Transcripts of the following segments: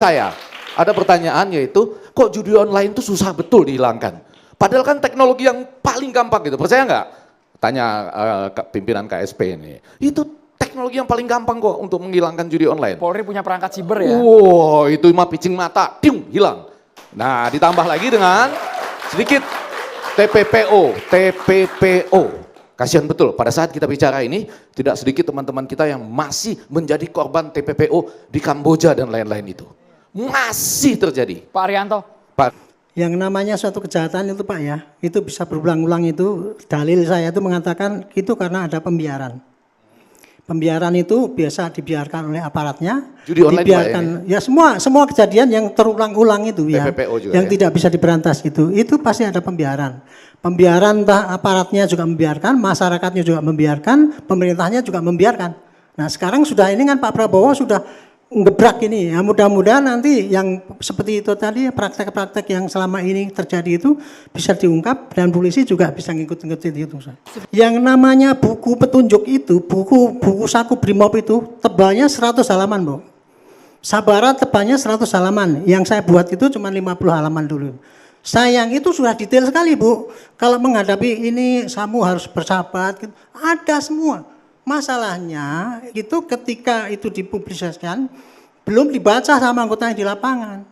Saya ada pertanyaan yaitu, kok judi online itu susah betul dihilangkan? Padahal kan teknologi yang paling gampang gitu, percaya nggak? Tanya pimpinan KSP ini. Itu teknologi yang paling gampang kok untuk menghilangkan judi online. Polri punya perangkat siber ya? Wow, itu mah picing mata, tiung, hilang. Nah, ditambah lagi dengan sedikit TPPO. Kasihan betul, pada saat kita bicara ini, tidak sedikit teman-teman kita yang masih menjadi korban TPPO di Kamboja dan lain-lain itu. Masih terjadi. Pak Arianto. Pak. Yang namanya suatu kejahatan itu Pak ya, itu bisa berulang-ulang itu, dalil saya itu mengatakan itu karena ada pembiaran. Pembiaran itu biasa dibiarkan oleh aparatnya. Judi online dibiarkan, ya semua kejadian yang terulang-ulang itu ya, juga, yang ya? tidak bisa diberantas itu pasti ada pembiaran. Pembiaran entah aparatnya juga membiarkan, masyarakatnya juga membiarkan, pemerintahnya juga membiarkan. Nah sekarang sudah ini kan Pak Prabowo sudah ngebrak ini, ya mudah-mudahan nanti yang seperti itu tadi praktek-praktek yang selama ini terjadi itu bisa diungkap dan polisi juga bisa ngikut-ngikutin itu. Yang namanya buku petunjuk itu, buku saku Brimob itu tebalnya 100 halaman, Bu. Sabara tebalnya 100 halaman, yang saya buat itu cuma 50 halaman dulu. Sayang itu sudah detail sekali, Bu. Kalau menghadapi ini kamu harus bersahabat, gitu. Ada semua. Masalahnya itu ketika itu dipublikasikan belum dibaca sama anggota yang di lapangan.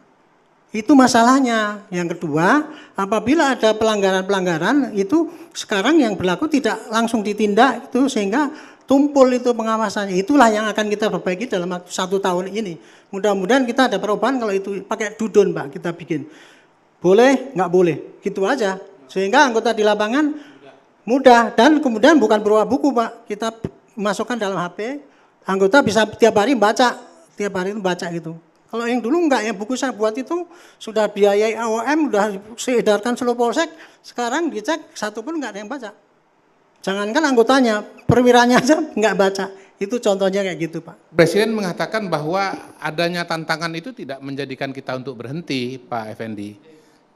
Itu masalahnya. Yang kedua, apabila ada pelanggaran-pelanggaran itu sekarang yang berlaku tidak langsung ditindak itu sehingga tumpul itu pengawasannya. Itulah yang akan kita perbaiki dalam waktu 1 tahun ini. Mudah-mudahan kita ada perubahan kalau itu pakai dudun, Pak, kita bikin. Boleh, nggak boleh, gitu aja. Sehingga anggota di lapangan mudah dan kemudian bukan berupa buku, Pak. Kita masukkan dalam HP, anggota bisa tiap hari baca gitu. Kalau yang dulu enggak, yang buku saya buat itu sudah biayai AOM, sudah diedarkan seluruh polsek, sekarang dicek satu pun enggak ada yang baca. Jangankan anggotanya, perwiranya aja enggak baca. Itu contohnya kayak gitu, Pak. Presiden mengatakan bahwa adanya tantangan itu tidak menjadikan kita untuk berhenti, Pak Effendi.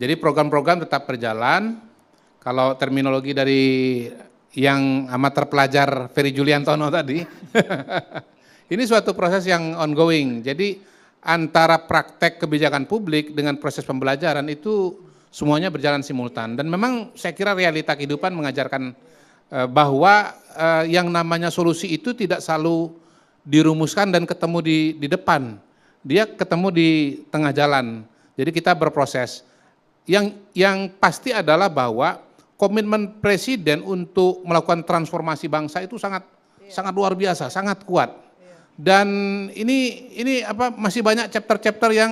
Jadi program-program tetap berjalan. Kalau terminologi dari yang amat terpelajar Ferry Juliantono tadi, ini suatu proses yang ongoing. Jadi antara praktek kebijakan publik dengan proses pembelajaran itu semuanya berjalan simultan. Dan memang saya kira realita kehidupan mengajarkan bahwa yang namanya solusi itu tidak selalu dirumuskan dan ketemu di depan. Dia ketemu di tengah jalan. Jadi kita berproses. Yang pasti adalah bahwa komitmen Presiden untuk melakukan transformasi bangsa itu sangat luar biasa, sangat kuat. Dan ini masih banyak chapter-chapter yang